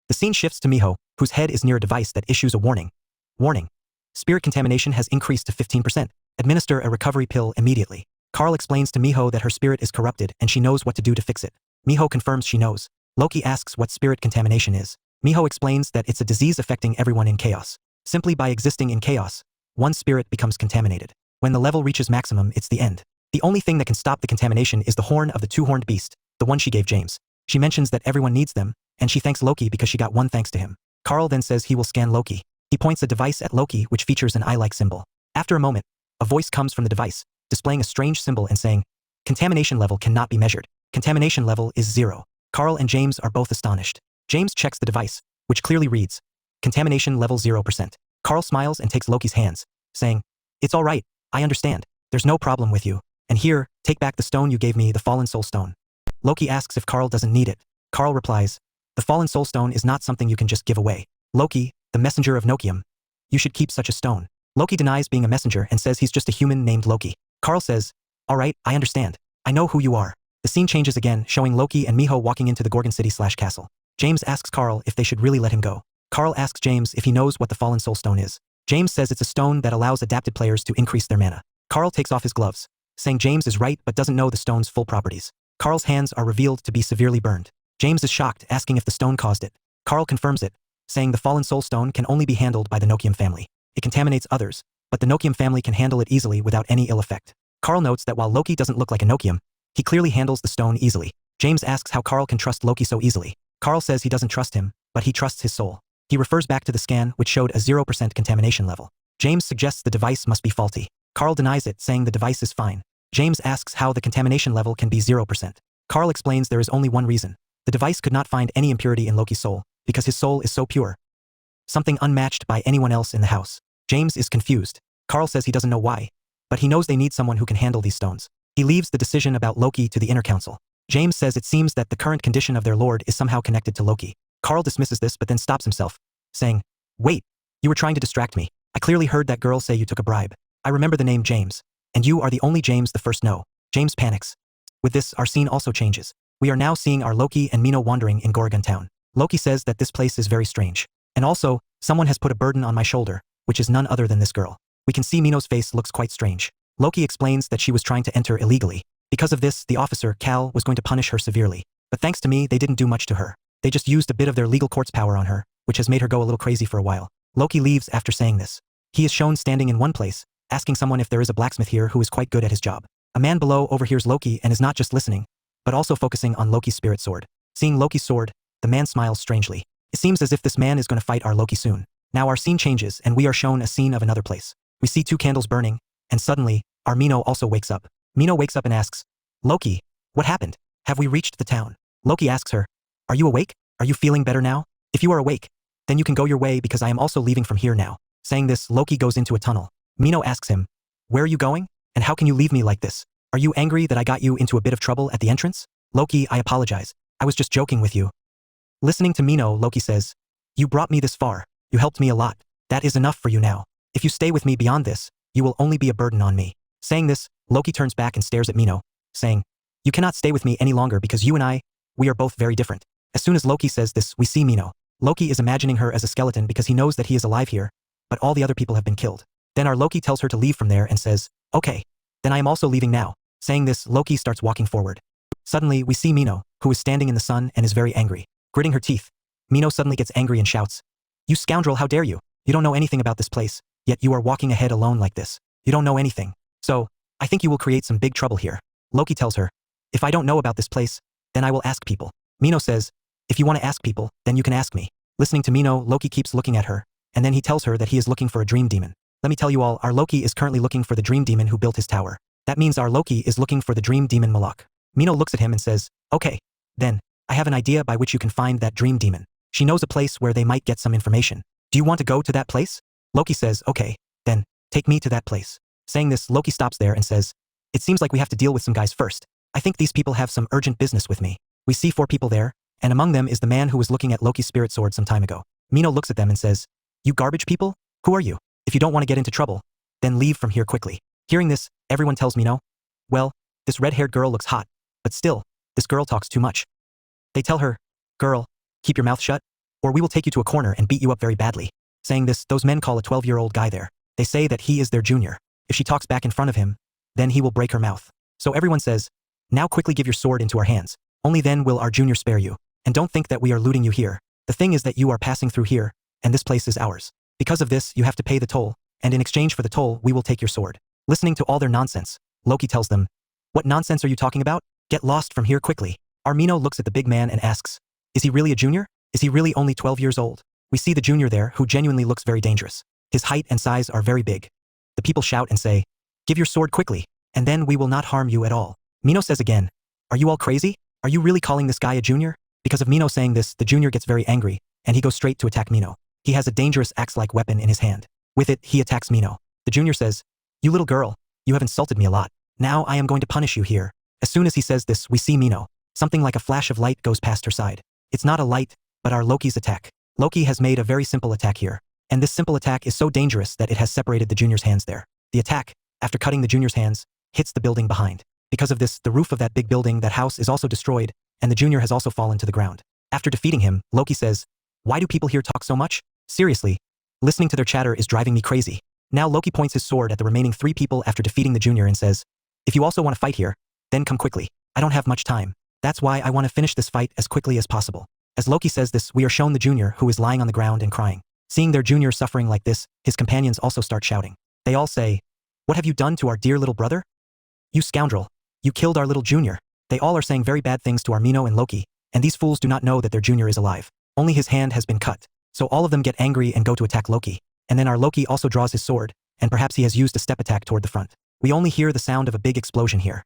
The scene shifts to Miho, whose head is near a device that issues a warning. Warning. Spirit contamination has increased to 15%. Administer a recovery pill immediately. Carl explains to Miho that her spirit is corrupted and she knows what to do to fix it. Miho confirms she knows. Loki asks what spirit contamination is. Miho explains that it's a disease affecting everyone in chaos. Simply by existing in chaos, one spirit becomes contaminated. When the level reaches maximum, it's the end. The only thing that can stop the contamination is the horn of the two-horned beast, the one she gave James. She mentions that everyone needs them, and she thanks Loki because she got one thanks to him. Carl then says he will scan Loki. He points a device at Loki which features an eye-like symbol. After a moment, a voice comes from the device, displaying a strange symbol and saying, "Contamination level cannot be measured. Contamination level is 0. Carl and James are both astonished. James checks the device, which clearly reads, "Contamination level 0%. Carl smiles and takes Loki's hands, saying, "It's all right, I understand. There's no problem with you. And here, take back the stone you gave me, the Fallen Soul Stone." Loki asks if Carl doesn't need it. Carl replies, "The Fallen Soul Stone is not something you can just give away. Loki, the messenger of Nokium. You should keep such a stone." Loki denies being a messenger and says he's just a human named Loki. Carl says, "All right, I understand. I know who you are." The scene changes again, showing Loki and Miho walking into the Gorgon City/castle. James asks Carl if they should really let him go. Carl asks James if he knows what the Fallen Soul Stone is. James says it's a stone that allows adapted players to increase their mana. Carl takes off his gloves, saying James is right but doesn't know the stone's full properties. Carl's hands are revealed to be severely burned. James is shocked, asking if the stone caused it. Carl confirms it, saying the Fallen Soul Stone can only be handled by the Nokium family. It contaminates others, but the Nokium family can handle it easily without any ill effect. Carl notes that while Loki doesn't look like a Nokium, he clearly handles the stone easily. James asks how Carl can trust Loki so easily. Carl says he doesn't trust him, but he trusts his soul. He refers back to the scan, which showed a 0% contamination level. James suggests the device must be faulty. Carl denies it, saying the device is fine. James asks how the contamination level can be 0%. Carl explains there is only one reason. The device could not find any impurity in Loki's soul, because his soul is so pure. Something unmatched by anyone else in the house. James is confused. Carl says he doesn't know why, but he knows they need someone who can handle these stones. He leaves the decision about Loki to the inner council. James says it seems that the current condition of their lord is somehow connected to Loki. Carl dismisses this but then stops himself, saying, "Wait, you were trying to distract me. I clearly heard that girl say you took a bribe. I remember the name James, and you are the only James the first know." James panics. With this, our scene also changes. We are now seeing our Loki and Mino wandering in Gorgon town. Loki says that this place is very strange. And also, someone has put a burden on my shoulder, which is none other than this girl. We can see Mino's face looks quite strange. Loki explains that she was trying to enter illegally. Because of this, the officer, Cal, was going to punish her severely. But thanks to me, they didn't do much to her. They just used a bit of their legal court's power on her, which has made her go a little crazy for a while. Loki leaves after saying this. He is shown standing in one place, asking someone if there is a blacksmith here who is quite good at his job. A man below overhears Loki and is not just listening, but also focusing on Loki's spirit sword. Seeing Loki's sword, the man smiles strangely. It seems as if this man is going to fight our Loki soon. Now our scene changes and we are shown a scene of another place. We see 2 candles burning, and suddenly, our Mino also wakes up. Mino wakes up and asks, "Loki, what happened? Have we reached the town?" Loki asks her, "Are you awake? Are you feeling better now? If you are awake, then you can go your way because I am also leaving from here now." Saying this, Loki goes into a tunnel. Mino asks him, "Where are you going? And how can you leave me like this? Are you angry that I got you into a bit of trouble at the entrance?" "Loki, I apologize. I was just joking with you." Listening to Mino, Loki says, "You brought me this far. You helped me a lot. That is enough for you now. If you stay with me beyond this, you will only be a burden on me." Saying this, Loki turns back and stares at Mino, saying, "You cannot stay with me any longer because you and we are both very different." As soon as Loki says this, we see Mino. Loki is imagining her as a skeleton because he knows that he is alive here, but all the other people have been killed. Then our Loki tells her to leave from there and says, "Okay, then I am also leaving now." Saying this, Loki starts walking forward. Suddenly, we see Mino, who is standing in the sun and is very angry. Gritting her teeth, Mino suddenly gets angry and shouts, "You scoundrel, how dare you? You don't know anything about this place, yet you are walking ahead alone like this. You don't know anything. So, I think you will create some big trouble here." Loki tells her, "If I don't know about this place, then I will ask people." Mino says, "If you want to ask people, then you can ask me." Listening to Mino, Loki keeps looking at her, and then he tells her that he is looking for a dream demon. Let me tell you all, our Loki is currently looking for the dream demon who built his tower. That means our Loki is looking for the dream demon Malak. Mino looks at him and says, "Okay, then, I have an idea by which you can find that dream demon. She knows a place where they might get some information. Do you want to go to that place?" Loki says, "Okay, then, take me to that place." Saying this, Loki stops there and says, "It seems like we have to deal with some guys first. I think these people have some urgent business with me." We see 4 people there, and among them is the man who was looking at Loki's spirit sword some time ago. Mino looks at them and says, "You garbage people? Who are you? If you don't want to get into trouble, then leave from here quickly." Hearing this, everyone tells Mino, "Well, this red-haired girl looks hot, but still, this girl talks too much." They tell her, "Girl, keep your mouth shut. or we will take you to a corner and beat you up very badly. Saying this, those men call a 12-year-old guy there. They say that he is their junior. If she talks back in front of him, then he will break her mouth. So everyone says, now quickly give your sword into our hands. Only then will our junior spare you. And don't think that we are looting you here. The thing is that you are passing through here, and this place is ours. Because of this, you have to pay the toll, and in exchange for the toll, we will take your sword. Listening to all their nonsense, Loki tells them, what nonsense are you talking about? Get lost from here quickly. Armino looks at the big man and asks, is he really a junior? Is he really only 12 years old? We see the junior there who genuinely looks very dangerous. His height and size are very big. The people shout and say, give your sword quickly, and then we will not harm you at all. Mino says again, are you all crazy? Are you really calling this guy a junior? Because of Mino saying this, the junior gets very angry, and he goes straight to attack Mino. He has a dangerous axe-like weapon in his hand. With it, he attacks Mino. The junior says, you little girl, you have insulted me a lot. Now I am going to punish you here. As soon as he says this, we see Mino. Something like a flash of light goes past her side. It's not a light, but our Loki's attack. Loki has made a very simple attack here. And this simple attack is so dangerous that it has separated the junior's hands there. The attack, after cutting the junior's hands, hits the building behind. Because of this, the roof of that big building, that house, is also destroyed, and the junior has also fallen to the ground. After defeating him, Loki says, why do people here talk so much? Seriously, listening to their chatter is driving me crazy. Now Loki points his sword at the remaining 3 people after defeating the junior and says, if you also want to fight here, then come quickly. I don't have much time. That's why I want to finish this fight as quickly as possible. As Loki says this, we are shown the junior who is lying on the ground and crying. Seeing their junior suffering like this, his companions also start shouting. They all say, what have you done to our dear little brother? You scoundrel. You killed our little junior. They all are saying very bad things to Armino and Loki, and these fools do not know that their junior is alive. Only his hand has been cut. So all of them get angry and go to attack Loki. And then our Loki also draws his sword, and perhaps he has used a step attack toward the front. We only hear the sound of a big explosion here.